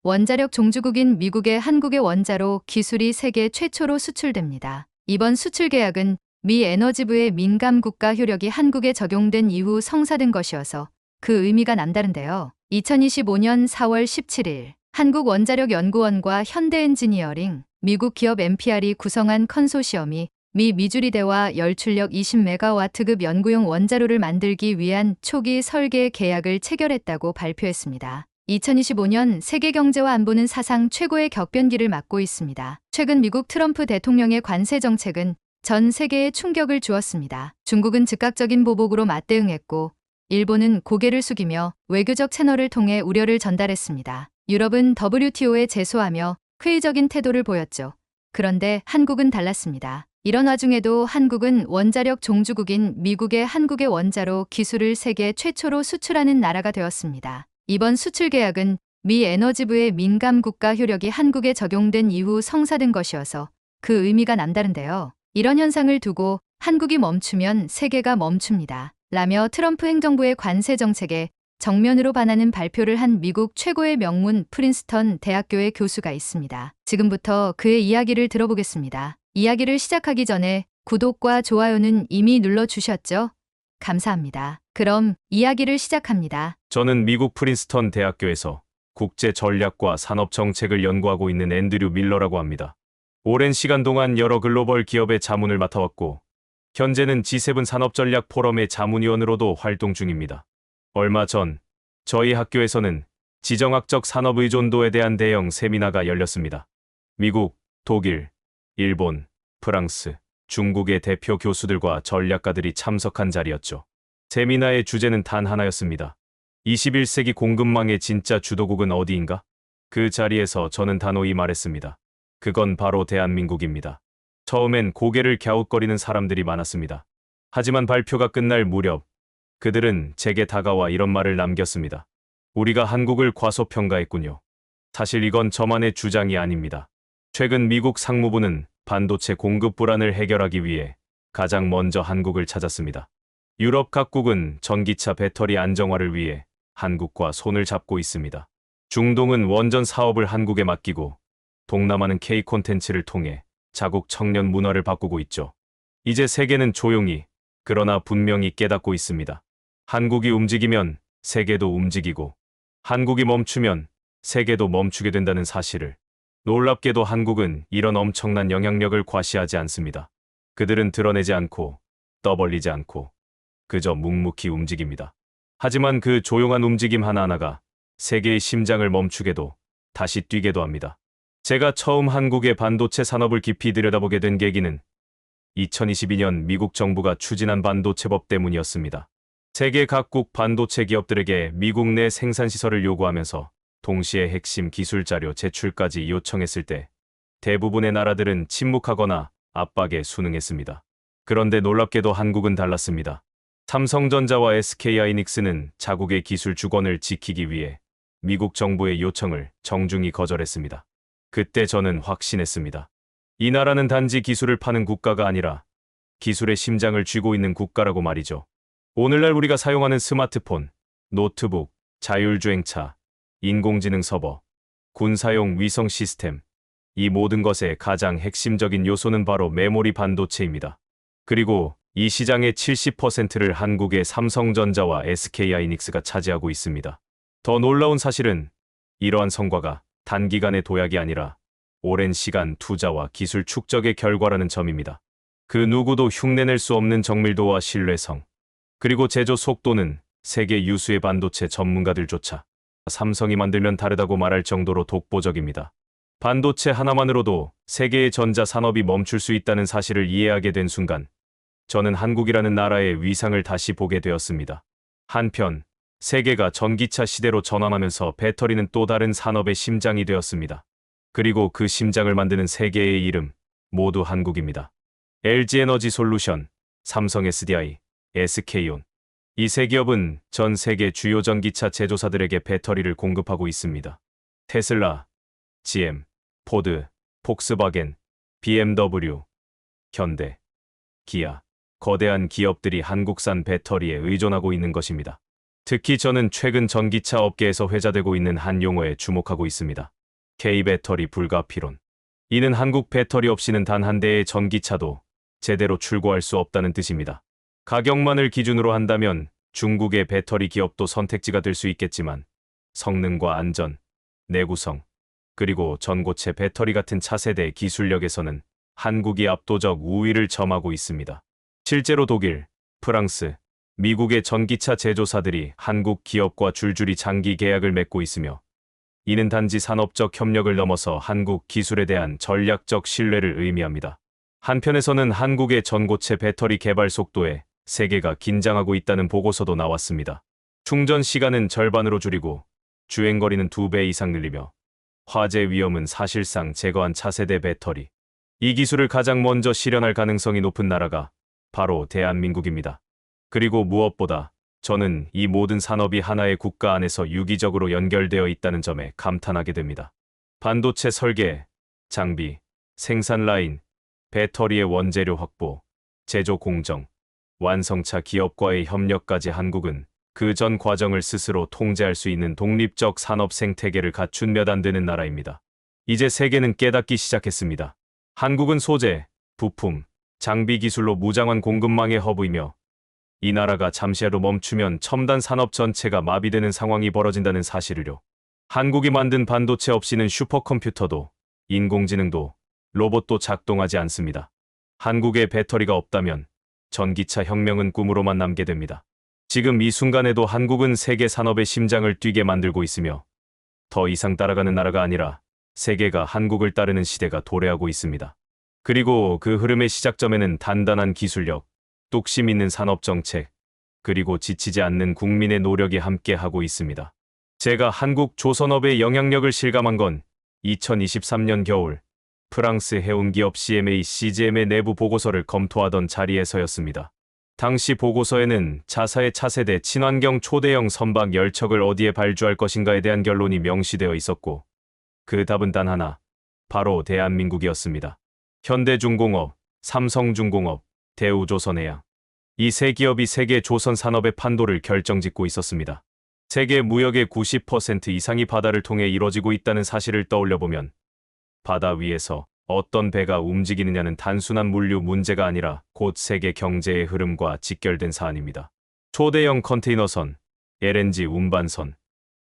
원자력 종주국인 미국의 한국의 원자로 기술이 세계 최초로 수출됩니다. 이번 수출 계약은 미 에너지부의 민감 국가 효력이 한국에 적용된 이후 성사된 것이어서 그 의미가 남다른데요. 2025년 4월 17일 한국원자력연구원과 현대엔지니어링, 미국 기업 MPR이 구성한 컨소시엄이 미 미주리대와 열출력 20메가와트급 연구용 원자로를 만들기 위한 초기 설계 계약을 체결했다고 발표했습니다. 2025년 세계 경제와 안보는 사상 최고의 격변기를 맞고 있습니다. 최근 미국 트럼프 대통령의 관세 정책은 전 세계에 충격을 주었습니다. 중국은 즉각적인 보복으로 맞대응했고 일본은 고개를 숙이며 외교적 채널을 통해 우려를 전달했습니다. 유럽은 WTO에 제소하며 회의적인 태도를 보였죠. 그런데 한국은 달랐습니다. 이런 와중에도 한국은 원자력 종주국인 미국의 한국의 원자로 기술을 세계 최초로 수출하는 나라가 되었습니다. 이번 수출 계약은 미 에너지부의 민감 국가 효력이 한국에 적용된 이후 성사된 것이어서 그 의미가 남다른데요. 이런 현상을 두고 한국이 멈추면 세계가 멈춥니다. 라며 트럼프 행정부의 관세 정책에 정면으로 반하는 발표를 한 미국 최고의 명문 프린스턴 대학교의 교수가 있습니다. 지금부터 그의 이야기를 들어보겠습니다. 이야기를 시작하기 전에 구독과 좋아요는 이미 눌러주셨죠? 감사합니다. 그럼 이야기를 시작합니다. 저는 미국 프린스턴 대학교에서 국제 전략과 산업 정책을 연구하고 있는 앤드류 밀러라고 합니다. 오랜 시간 동안 여러 글로벌 기업의 자문을 맡아왔고 현재는 G7 산업전략 포럼의 자문위원으로도 활동 중입니다. 얼마 전 저희 학교에서는 지정학적 산업 의존도에 대한 대형 세미나가 열렸습니다. 미국, 독일, 일본, 프랑스, 중국의 대표 교수들과 전략가들이 참석한 자리였죠. 세미나의 주제는 단 하나였습니다. 21세기 공급망의 진짜 주도국은 어디인가? 그 자리에서 저는 단호히 말했습니다. 그건 바로 대한민국입니다. 처음엔 고개를 갸웃거리는 사람들이 많았습니다. 하지만 발표가 끝날 무렵 그들은 제게 다가와 이런 말을 남겼습니다. 우리가 한국을 과소평가했군요. 사실 이건 저만의 주장이 아닙니다. 최근 미국 상무부는 반도체 공급 불안을 해결하기 위해 가장 먼저 한국을 찾았습니다. 유럽 각국은 전기차 배터리 안정화를 위해 한국과 손을 잡고 있습니다. 중동은 원전 사업을 한국에 맡기고 동남아는 K 콘텐츠를 통해 자국 청년 문화를 바꾸고 있죠. 이제 세계는 조용히 그러나 분명히 깨닫고 있습니다. 한국이 움직이면 세계도 움직이고 한국이 멈추면 세계도 멈추게 된다는 사실을. 놀랍게도 한국은 이런 엄청난 영향력을 과시하지 않습니다. 그들은 드러내지 않고 떠벌리지 않고 그저 묵묵히 움직입니다. 하지만 그 조용한 움직임 하나하나가 세계의 심장을 멈추게도 다시 뛰게도 합니다. 제가 처음 한국의 반도체 산업을 깊이 들여다보게 된 계기는 2022년 미국 정부가 추진한 반도체법 때문이었습니다. 세계 각국 반도체 기업들에게 미국 내 생산시설을 요구하면서 동시에 핵심 기술 자료 제출까지 요청했을 때 대부분의 나라들은 침묵하거나 압박에 순응했습니다. 그런데 놀랍게도 한국은 달랐습니다. 삼성전자와 SK하이닉스는 자국의 기술 주권을 지키기 위해 미국 정부의 요청을 정중히 거절했습니다. 그때 저는 확신했습니다. 이 나라는 단지 기술을 파는 국가가 아니라 기술의 심장을 쥐고 있는 국가라고 말이죠. 오늘날 우리가 사용하는 스마트폰, 노트북, 자율주행차, 인공지능 서버, 군사용 위성 시스템, 이 모든 것의 가장 핵심적인 요소는 바로 메모리 반도체입니다. 그리고 이 시장의 70%를 한국의 삼성전자와 SK하이닉스가 차지하고 있습니다. 더 놀라운 사실은 이러한 성과가 단기간의 도약이 아니라 오랜 시간 투자와 기술 축적의 결과라는 점입니다. 그 누구도 흉내낼 수 없는 정밀도와 신뢰성, 그리고 제조 속도는 세계 유수의 반도체 전문가들조차 삼성이 만들면 다르다고 말할 정도로 독보적입니다. 반도체 하나만으로도 세계의 전자 산업이 멈출 수 있다는 사실을 이해하게 된 순간 저는 한국이라는 나라의 위상을 다시 보게 되었습니다. 한편 세계가 전기차 시대로 전환하면서 배터리는 또 다른 산업의 심장이 되었습니다. 그리고 그 심장을 만드는 세 개의 이름 모두 한국입니다. LG에너지솔루션, 삼성 SDI, SK온. 이 세 기업은 전 세계 주요 전기차 제조사들에게 배터리를 공급하고 있습니다. 테슬라, GM, 포드, 폭스바겐, BMW, 현대, 기아, 거대한 기업들이 한국산 배터리에 의존하고 있는 것입니다. 특히 저는 최근 전기차 업계에서 회자되고 있는 한 용어에 주목하고 있습니다. K배터리 불가피론. 이는 한국 배터리 없이는 단 한 대의 전기차도 제대로 출고할 수 없다는 뜻입니다. 가격만을 기준으로 한다면 중국의 배터리 기업도 선택지가 될 수 있겠지만 성능과 안전, 내구성, 그리고 전고체 배터리 같은 차세대 기술력에서는 한국이 압도적 우위를 점하고 있습니다. 실제로 독일, 프랑스, 미국의 전기차 제조사들이 한국 기업과 줄줄이 장기 계약을 맺고 있으며 이는 단지 산업적 협력을 넘어서 한국 기술에 대한 전략적 신뢰를 의미합니다. 한편에서는 한국의 전고체 배터리 개발 속도에 세계가 긴장하고 있다는 보고서도 나왔습니다. 충전 시간은 절반으로 줄이고 주행거리는 2배 이상 늘리며 화재 위험은 사실상 제거한 차세대 배터리. 이 기술을 가장 먼저 실현할 가능성이 높은 나라가 바로 대한민국입니다. 그리고 무엇보다 저는 이 모든 산업이 하나의 국가 안에서 유기적으로 연결되어 있다는 점에 감탄하게 됩니다. 반도체 설계, 장비, 생산 라인, 배터리의 원재료 확보, 제조 공정, 완성차 기업과의 협력까지 한국은 그 전 과정을 스스로 통제할 수 있는 독립적 산업 생태계를 갖춘 몇 안 되는 나라입니다. 이제 세계는 깨닫기 시작했습니다. 한국은 소재, 부품, 장비 기술로 무장한 공급망의 허브이며 이 나라가 잠시라도 멈추면 첨단 산업 전체가 마비되는 상황이 벌어진다는 사실을요. 한국이 만든 반도체 없이는 슈퍼컴퓨터도, 인공지능도, 로봇도 작동하지 않습니다. 한국의 배터리가 없다면 전기차 혁명은 꿈으로만 남게 됩니다. 지금 이 순간에도 한국은 세계 산업의 심장을 뛰게 만들고 있으며 더 이상 따라가는 나라가 아니라 세계가 한국을 따르는 시대가 도래하고 있습니다. 그리고 그 흐름의 시작점에는 단단한 기술력, 뚝심 있는 산업 정책, 그리고 지치지 않는 국민의 노력이 함께하고 있습니다. 제가 한국 조선업의 영향력을 실감한 건 2023년 겨울 프랑스 해운기업 CGM의 내부 보고서를 검토하던 자리에서였습니다. 당시 보고서에는 자사의 차세대 친환경 초대형 선박 열척을 어디에 발주할 것인가에 대한 결론이 명시되어 있었고 그 답은 단 하나, 바로 대한민국이었습니다. 현대중공업, 삼성중공업, 대우조선해양. 이 세 기업이 세계 조선 산업의 판도를 결정짓고 있었습니다. 세계 무역의 90% 이상이 바다를 통해 이뤄지고 있다는 사실을 떠올려보면 바다 위에서 어떤 배가 움직이느냐는 단순한 물류 문제가 아니라 곧 세계 경제의 흐름과 직결된 사안입니다. 초대형 컨테이너선, LNG 운반선,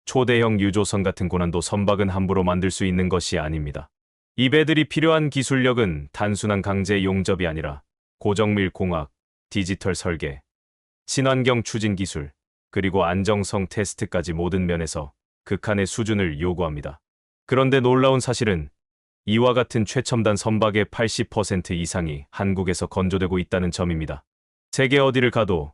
초대형 유조선 같은 고난도 선박은 함부로 만들 수 있는 것이 아닙니다. 이 배들이 필요한 기술력은 단순한 강제 용접이 아니라 고정밀 공학, 디지털 설계, 친환경 추진 기술, 그리고 안정성 테스트까지 모든 면에서 극한의 수준을 요구합니다. 그런데 놀라운 사실은 이와 같은 최첨단 선박의 80% 이상이 한국에서 건조되고 있다는 점입니다. 세계 어디를 가도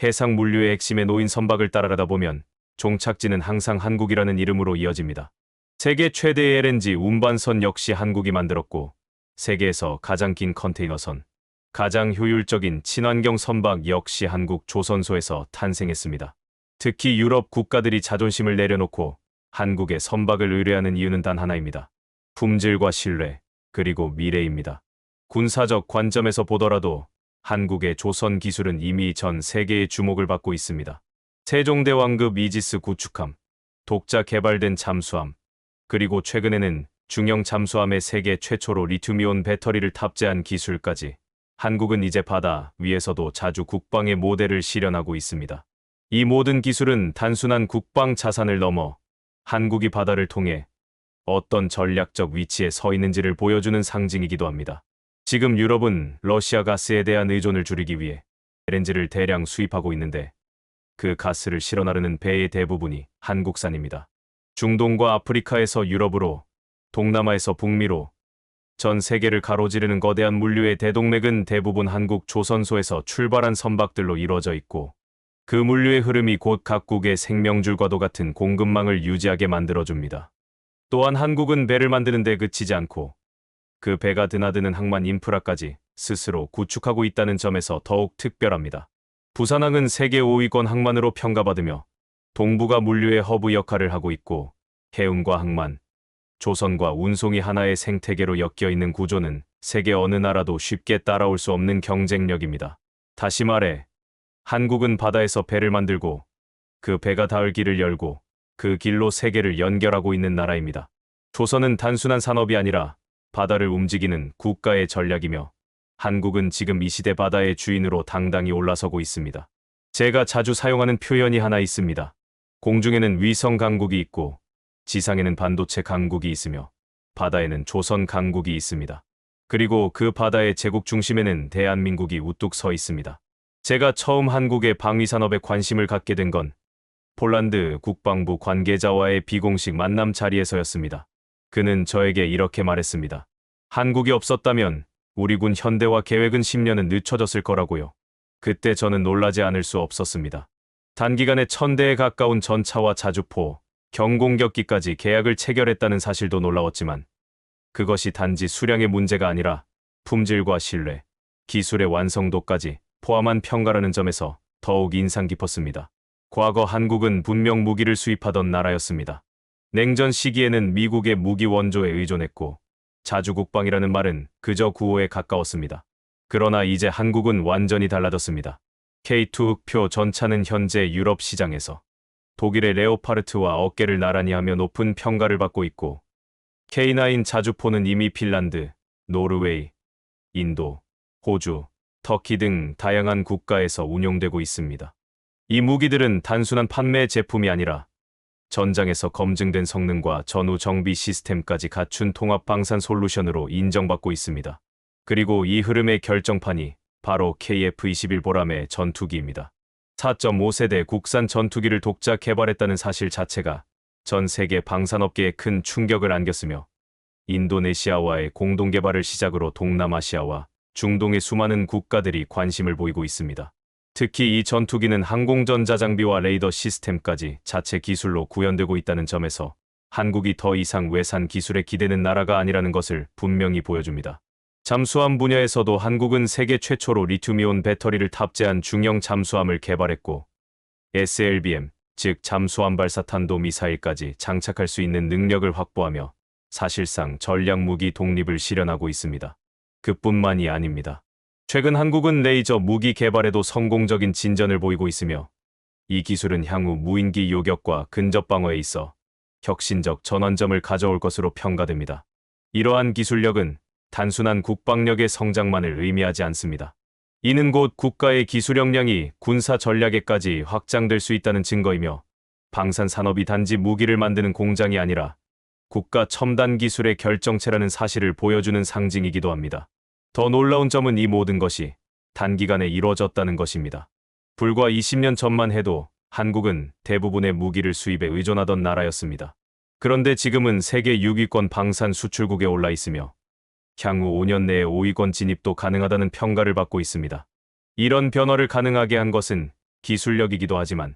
해상 물류의 핵심에 놓인 선박을 따라가다 보면 종착지는 항상 한국이라는 이름으로 이어집니다. 세계 최대의 LNG 운반선 역시 한국이 만들었고 세계에서 가장 긴 컨테이너선, 가장 효율적인 친환경 선박 역시 한국 조선소에서 탄생했습니다. 특히 유럽 국가들이 자존심을 내려놓고 한국의 선박을 의뢰하는 이유는 단 하나입니다. 품질과 신뢰, 그리고 미래입니다. 군사적 관점에서 보더라도 한국의 조선 기술은 이미 전 세계의 주목을 받고 있습니다. 세종대왕급 이지스 구축함, 독자 개발된 잠수함, 그리고 최근에는 중형 잠수함에 세계 최초로 리튬이온 배터리를 탑재한 기술까지 한국은 이제 바다 위에서도 자주 국방의 모델을 실현하고 있습니다. 이 모든 기술은 단순한 국방 자산을 넘어 한국이 바다를 통해 어떤 전략적 위치에 서 있는지를 보여주는 상징이기도 합니다. 지금 유럽은 러시아 가스에 대한 의존을 줄이기 위해 LNG를 대량 수입하고 있는데 그 가스를 실어 나르는 배의 대부분이 한국산입니다. 중동과 아프리카에서 유럽으로, 동남아에서 북미로 전 세계를 가로지르는 거대한 물류의 대동맥은 대부분 한국 조선소에서 출발한 선박들로 이루어져 있고 그 물류의 흐름이 곧 각국의 생명줄과도 같은 공급망을 유지하게 만들어줍니다. 또한 한국은 배를 만드는 데 그치지 않고 그 배가 드나드는 항만 인프라까지 스스로 구축하고 있다는 점에서 더욱 특별합니다. 부산항은 세계 5위권 항만으로 평가받으며 동부가 물류의 허브 역할을 하고 있고 해운과 항만, 조선과 운송이 하나의 생태계로 엮여 있는 구조는 세계 어느 나라도 쉽게 따라올 수 없는 경쟁력입니다. 다시 말해, 한국은 바다에서 배를 만들고 그 배가 닿을 길을 열고 그 길로 세계를 연결하고 있는 나라입니다. 조선은 단순한 산업이 아니라 바다를 움직이는 국가의 전략이며 한국은 지금 이 시대 바다의 주인으로 당당히 올라서고 있습니다. 제가 자주 사용하는 표현이 하나 있습니다. 공중에는 위성 강국이 있고 지상에는 반도체 강국이 있으며 바다에는 조선 강국이 있습니다. 그리고 그 바다의 제국 중심에는 대한민국이 우뚝 서 있습니다. 제가 처음 한국의 방위산업에 관심을 갖게 된 건 폴란드 국방부 관계자와의 비공식 만남 자리에서였습니다. 그는 저에게 이렇게 말했습니다. 한국이 없었다면 우리 군 현대화 계획은 10년은 늦춰졌을 거라고요. 그때 저는 놀라지 않을 수 없었습니다. 단기간에 1000대에 가까운 전차와 자주포, 경공격기까지 계약을 체결했다는 사실도 놀라웠지만 그것이 단지 수량의 문제가 아니라 품질과 신뢰, 기술의 완성도까지 포함한 평가라는 점에서 더욱 인상 깊었습니다. 과거 한국은 분명 무기를 수입하던 나라였습니다. 냉전 시기에는 미국의 무기 원조에 의존했고 자주국방이라는 말은 그저 구호에 가까웠습니다. 그러나 이제 한국은 완전히 달라졌습니다. K2 흑표 전차는 현재 유럽 시장에서 독일의 레오파르트와 어깨를 나란히 하며 높은 평가를 받고 있고 K9 자주포는 이미 핀란드, 노르웨이, 인도, 호주, 터키 등 다양한 국가에서 운용되고 있습니다. 이 무기들은 단순한 판매 제품이 아니라 전장에서 검증된 성능과 전후 정비 시스템까지 갖춘 통합 방산 솔루션으로 인정받고 있습니다. 그리고 이 흐름의 결정판이 바로 KF-21 보람의 전투기입니다. 4.5세대 국산 전투기를 독자 개발했다는 사실 자체가 전 세계 방산업계에 큰 충격을 안겼으며 인도네시아와의 공동 개발을 시작으로 동남아시아와 중동의 수많은 국가들이 관심을 보이고 있습니다. 특히 이 전투기는 항공전자 장비와 레이더 시스템까지 자체 기술로 구현되고 있다는 점에서 한국이 더 이상 외산 기술에 기대는 나라가 아니라는 것을 분명히 보여줍니다. 잠수함 분야에서도 한국은 세계 최초로 리튬이온 배터리를 탑재한 중형 잠수함을 개발했고 SLBM, 즉 잠수함 발사 탄도 미사일까지 장착할 수 있는 능력을 확보하며 사실상 전략무기 독립을 실현하고 있습니다. 그뿐만이 아닙니다. 최근 한국은 레이저 무기 개발에도 성공적인 진전을 보이고 있으며 이 기술은 향후 무인기 요격과 근접 방어에 있어 혁신적 전환점을 가져올 것으로 평가됩니다. 이러한 기술력은 단순한 국방력의 성장만을 의미하지 않습니다. 이는 곧 국가의 기술 역량이 군사 전략에까지 확장될 수 있다는 증거이며 방산 산업이 단지 무기를 만드는 공장이 아니라 국가 첨단 기술의 결정체라는 사실을 보여주는 상징이기도 합니다. 더 놀라운 점은 이 모든 것이 단기간에 이루어졌다는 것입니다. 불과 20년 전만 해도 한국은 대부분의 무기를 수입에 의존하던 나라였습니다. 그런데 지금은 세계 6위권 방산 수출국에 올라 있으며 향후 5년 내에 5위권 진입도 가능하다는 평가를 받고 있습니다. 이런 변화를 가능하게 한 것은 기술력이기도 하지만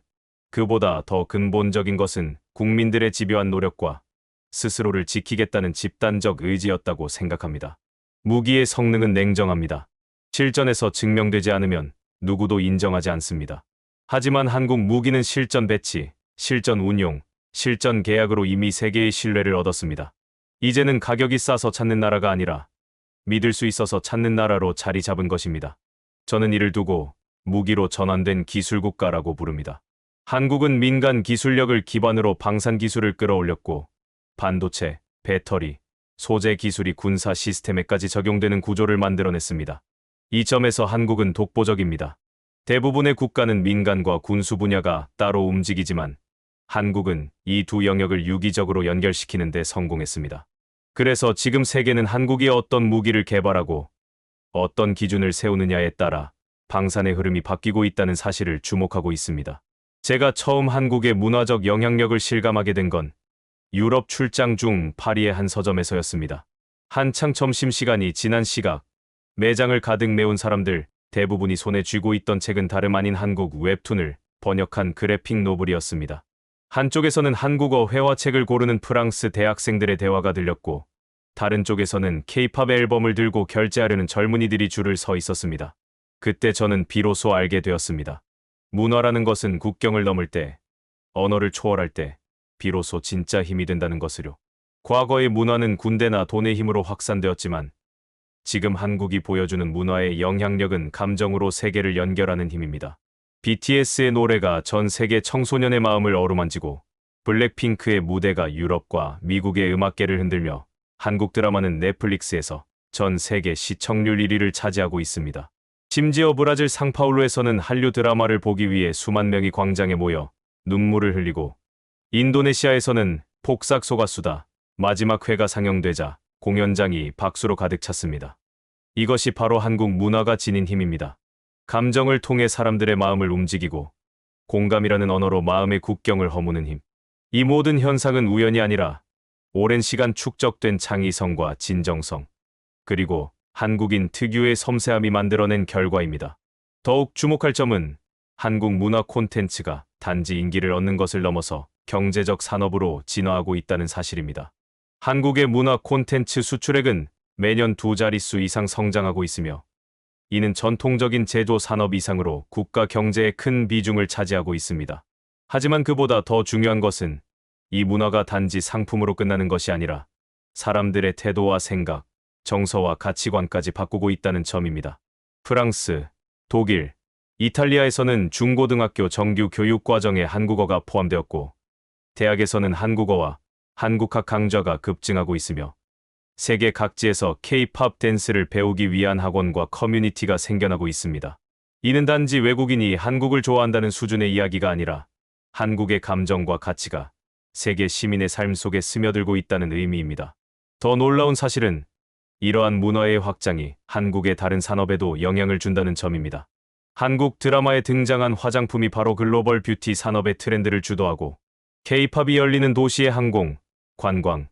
그보다 더 근본적인 것은 국민들의 집요한 노력과 스스로를 지키겠다는 집단적 의지였다고 생각합니다. 무기의 성능은 냉정합니다. 실전에서 증명되지 않으면 누구도 인정하지 않습니다. 하지만 한국 무기는 실전 배치, 실전 운용, 실전 계약으로 이미 세계의 신뢰를 얻었습니다. 이제는 가격이 싸서 찾는 나라가 아니라 믿을 수 있어서 찾는 나라로 자리 잡은 것입니다. 저는 이를 두고 무기로 전환된 기술국가라고 부릅니다. 한국은 민간 기술력을 기반으로 방산 기술을 끌어올렸고 반도체, 배터리, 소재 기술이 군사 시스템에까지 적용되는 구조를 만들어냈습니다. 이 점에서 한국은 독보적입니다. 대부분의 국가는 민간과 군수 분야가 따로 움직이지만 한국은 이 두 영역을 유기적으로 연결시키는 데 성공했습니다. 그래서 지금 세계는 한국이 어떤 무기를 개발하고 어떤 기준을 세우느냐에 따라 방산의 흐름이 바뀌고 있다는 사실을 주목하고 있습니다. 제가 처음 한국의 문화적 영향력을 실감하게 된 건 유럽 출장 중 파리의 한 서점에서였습니다. 한창 점심시간이 지난 시각, 매장을 가득 메운 사람들 대부분이 손에 쥐고 있던 책은 다름 아닌 한국 웹툰을 번역한 그래픽 노블이었습니다. 한쪽에서는 한국어 회화책을 고르는 프랑스 대학생들의 대화가 들렸고 다른 쪽에서는 K-팝 앨범을 들고 결제하려는 젊은이들이 줄을 서 있었습니다. 그때 저는 비로소 알게 되었습니다. 문화라는 것은 국경을 넘을 때, 언어를 초월할 때 비로소 진짜 힘이 된다는 것을요. 과거의 문화는 군대나 돈의 힘으로 확산되었지만 지금 한국이 보여주는 문화의 영향력은 감정으로 세계를 연결하는 힘입니다. BTS의 노래가 전 세계 청소년의 마음을 어루만지고 블랙핑크의 무대가 유럽과 미국의 음악계를 흔들며 한국 드라마는 넷플릭스에서 전 세계 시청률 1위를 차지하고 있습니다. 심지어 브라질 상파울루에서는 한류 드라마를 보기 위해 수만 명이 광장에 모여 눈물을 흘리고, 인도네시아에서는 폭삭 속았수다 마지막 회가 상영되자 공연장이 박수로 가득 찼습니다. 이것이 바로 한국 문화가 지닌 힘입니다. 감정을 통해 사람들의 마음을 움직이고 공감이라는 언어로 마음의 국경을 허무는 힘. 이 모든 현상은 우연이 아니라 오랜 시간 축적된 창의성과 진정성, 그리고 한국인 특유의 섬세함이 만들어낸 결과입니다. 더욱 주목할 점은 한국 문화 콘텐츠가 단지 인기를 얻는 것을 넘어서 경제적 산업으로 진화하고 있다는 사실입니다. 한국의 문화 콘텐츠 수출액은 매년 2자릿수 이상 성장하고 있으며, 이는 전통적인 제조 산업 이상으로 국가 경제의 큰 비중을 차지하고 있습니다. 하지만 그보다 더 중요한 것은 이 문화가 단지 상품으로 끝나는 것이 아니라 사람들의 태도와 생각, 정서와 가치관까지 바꾸고 있다는 점입니다. 프랑스, 독일, 이탈리아에서는 중고등학교 정규 교육 과정에 한국어가 포함되었고, 대학에서는 한국어와 한국학 강좌가 급증하고 있으며, 세계 각지에서 K-팝 댄스를 배우기 위한 학원과 커뮤니티가 생겨나고 있습니다. 이는 단지 외국인이 한국을 좋아한다는 수준의 이야기가 아니라 한국의 감정과 가치가 세계 시민의 삶 속에 스며들고 있다는 의미입니다. 더 놀라운 사실은 이러한 문화의 확장이 한국의 다른 산업에도 영향을 준다는 점입니다. 한국 드라마에 등장한 화장품이 바로 글로벌 뷰티 산업의 트렌드를 주도하고, K-팝이 열리는 도시의 항공, 관광,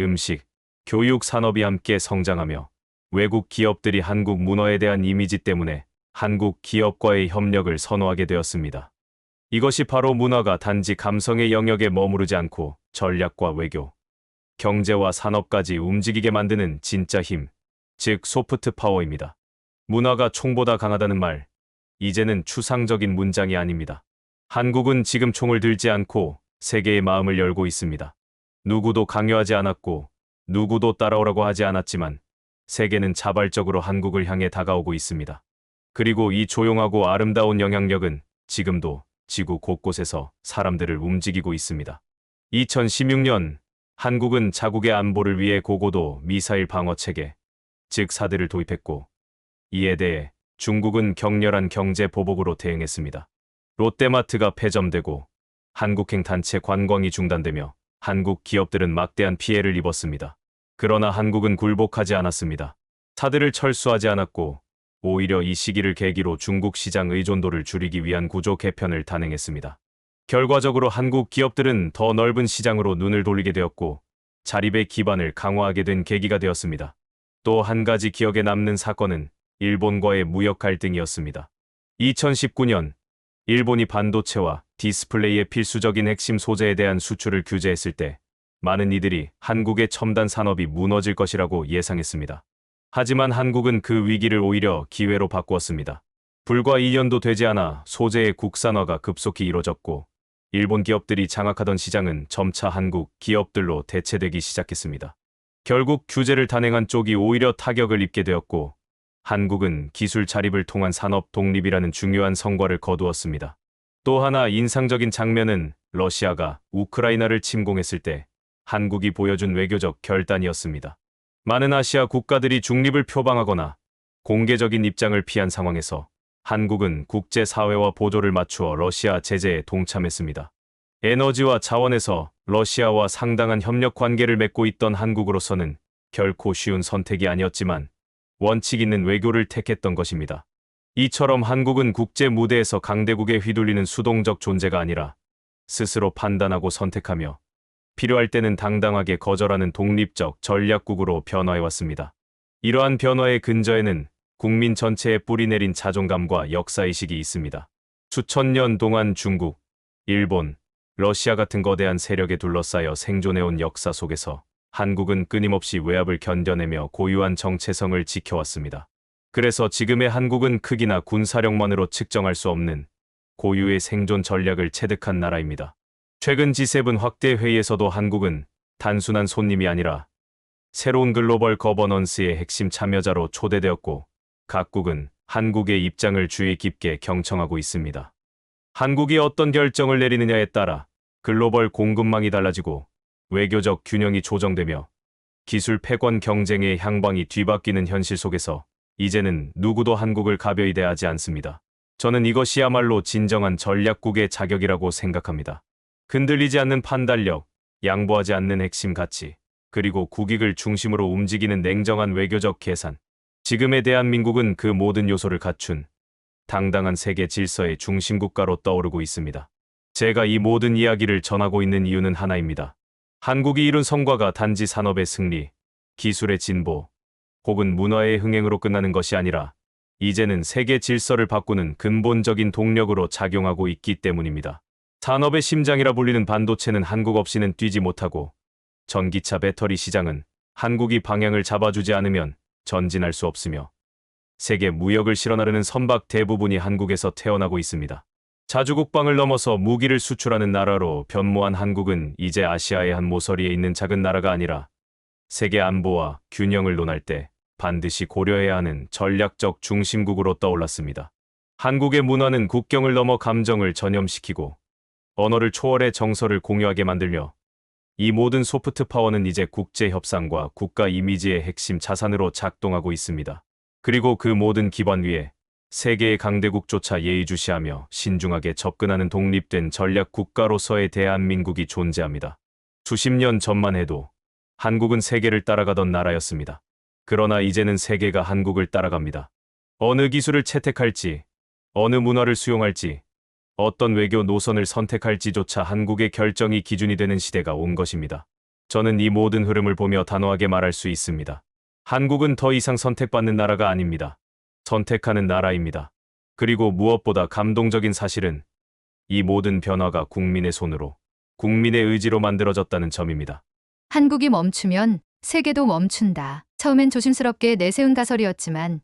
음식, 교육 산업이 함께 성장하며 외국 기업들이 한국 문화에 대한 이미지 때문에 한국 기업과의 협력을 선호하게 되었습니다. 이것이 바로 문화가 단지 감성의 영역에 머무르지 않고 전략과 외교, 경제와 산업까지 움직이게 만드는 진짜 힘, 즉 소프트 파워입니다. 문화가 총보다 강하다는 말, 이제는 추상적인 문장이 아닙니다. 한국은 지금 총을 들지 않고 세계의 마음을 열고 있습니다. 누구도 강요하지 않았고 누구도 따라오라고 하지 않았지만 세계는 자발적으로 한국을 향해 다가오고 있습니다. 그리고 이 조용하고 아름다운 영향력은 지금도 지구 곳곳에서 사람들을 움직이고 있습니다. 2016년 한국은 자국의 안보를 위해 고고도 미사일 방어 체계, 즉 사드를 도입했고, 이에 대해 중국은 격렬한 경제 보복으로 대응했습니다. 롯데마트가 폐점되고 한국행 단체 관광이 중단되며 한국 기업들은 막대한 피해를 입었습니다. 그러나 한국은 굴복하지 않았습니다. 사드를 철수하지 않았고, 오히려 이 시기를 계기로 중국 시장 의존도를 줄이기 위한 구조 개편을 단행했습니다. 결과적으로 한국 기업들은 더 넓은 시장으로 눈을 돌리게 되었고, 자립의 기반을 강화하게 된 계기가 되었습니다. 또 한 가지 기억에 남는 사건은 일본과의 무역 갈등이었습니다. 2019년, 일본이 반도체와 디스플레이의 필수적인 핵심 소재에 대한 수출을 규제했을 때 많은 이들이 한국의 첨단 산업이 무너질 것이라고 예상했습니다. 하지만 한국은 그 위기를 오히려 기회로 바꾸었습니다. 불과 2년도 되지 않아 소재의 국산화가 급속히 이뤄졌고, 일본 기업들이 장악하던 시장은 점차 한국 기업들로 대체되기 시작했습니다. 결국 규제를 단행한 쪽이 오히려 타격을 입게 되었고, 한국은 기술 자립을 통한 산업 독립이라는 중요한 성과를 거두었습니다. 또 하나 인상적인 장면은 러시아가 우크라이나를 침공했을 때 한국이 보여준 외교적 결단이었습니다. 많은 아시아 국가들이 중립을 표방하거나 공개적인 입장을 피한 상황에서 한국은 국제사회와 보조를 맞추어 러시아 제재에 동참했습니다. 에너지와 자원에서 러시아와 상당한 협력 관계를 맺고 있던 한국으로서는 결코 쉬운 선택이 아니었지만 원칙 있는 외교를 택했던 것입니다. 이처럼 한국은 국제 무대에서 강대국에 휘둘리는 수동적 존재가 아니라 스스로 판단하고 선택하며 필요할 때는 당당하게 거절하는 독립적 전략국으로 변화해왔습니다. 이러한 변화의 근저에는 국민 전체에 뿌리내린 자존감과 역사의식이 있습니다. 수천 년 동안 중국, 일본, 러시아 같은 거대한 세력에 둘러싸여 생존해온 역사 속에서 한국은 끊임없이 외압을 견뎌내며 고유한 정체성을 지켜왔습니다. 그래서 지금의 한국은 크기나 군사력만으로 측정할 수 없는 고유의 생존 전략을 체득한 나라입니다. 최근 G7 확대 회의에서도 한국은 단순한 손님이 아니라 새로운 글로벌 거버넌스의 핵심 참여자로 초대되었고, 각국은 한국의 입장을 주의 깊게 경청하고 있습니다. 한국이 어떤 결정을 내리느냐에 따라 글로벌 공급망이 달라지고 외교적 균형이 조정되며 기술 패권 경쟁의 향방이 뒤바뀌는 현실 속에서 이제는 누구도 한국을 가벼이 대하지 않습니다. 저는 이것이야말로 진정한 전략국의 자격이라고 생각합니다. 흔들리지 않는 판단력, 양보하지 않는 핵심 가치, 그리고 국익을 중심으로 움직이는 냉정한 외교적 계산. 지금의 대한민국은 그 모든 요소를 갖춘 당당한 세계 질서의 중심국가로 떠오르고 있습니다. 제가 이 모든 이야기를 전하고 있는 이유는 하나입니다. 한국이 이룬 성과가 단지 산업의 승리, 기술의 진보, 혹은 문화의 흥행으로 끝나는 것이 아니라 이제는 세계 질서를 바꾸는 근본적인 동력으로 작용하고 있기 때문입니다. 산업의 심장이라 불리는 반도체는 한국 없이는 뛰지 못하고 전기차 배터리 시장은 한국이 방향을 잡아주지 않으면 전진할 수 없으며 세계 무역을 실어나르는 선박 대부분이 한국에서 태어나고 있습니다. 자주국방을 넘어서 무기를 수출하는 나라로 변모한 한국은 이제 아시아의 한 모서리에 있는 작은 나라가 아니라 세계 안보와 균형을 논할 때 반드시 고려해야 하는 전략적 중심국으로 떠올랐습니다. 한국의 문화는 국경을 넘어 감정을 전염시키고 언어를 초월해 정서를 공유하게 만들며 이 모든 소프트 파워는 이제 국제 협상과 국가 이미지의 핵심 자산으로 작동하고 있습니다. 그리고 그 모든 기반 위에 세계의 강대국조차 예의주시하며 신중하게 접근하는 독립된 전략 국가로서의 대한민국이 존재합니다. 수십 년 전만 해도 한국은 세계를 따라가던 나라였습니다. 그러나 이제는 세계가 한국을 따라갑니다. 어느 기술을 채택할지, 어느 문화를 수용할지, 어떤 외교 노선을 선택할지조차 한국의 결정이 기준이 되는 시대가 온 것입니다. 저는 이 모든 흐름을 보며 단호하게 말할 수 있습니다. 한국은 더 이상 선택받는 나라가 아닙니다. 선택하는 나라입니다. 그리고 무엇보다 감동적인 사실은 이 모든 변화가 국민의 손으로, 국민의 의지로 만들어졌다는 점입니다. 한국이 멈추면 세계도 멈춘다. 처음엔 조심스럽게 내세운 가설이었지만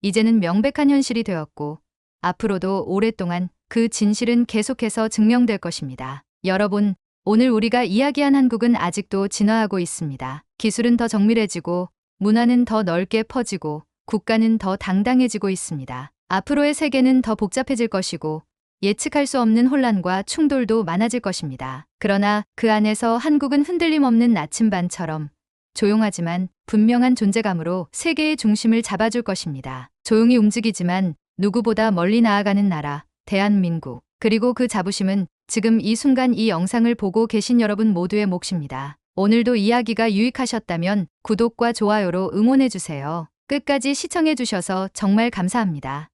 이제는 명백한 현실이 되었고 앞으로도 오랫동안 그 진실은 계속해서 증명될 것입니다. 여러분, 오늘 우리가 이야기한 한국은 아직도 진화하고 있습니다. 기술은 더 정밀해지고 문화는 더 넓게 퍼지고 국가는 더 당당해지고 있습니다. 앞으로의 세계는 더 복잡해질 것이고 예측할 수 없는 혼란과 충돌도 많아질 것입니다. 그러나 그 안에서 한국은 흔들림 없는 나침반처럼 조용하지만 분명한 존재감으로 세계의 중심을 잡아줄 것입니다. 조용히 움직이지만 누구보다 멀리 나아가는 나라, 대한민국. 그리고 그 자부심은 지금 이 순간 이 영상을 보고 계신 여러분 모두의 몫입니다. 오늘도 이야기가 유익하셨다면 구독과 좋아요로 응원해주세요. 끝까지 시청해주셔서 정말 감사합니다.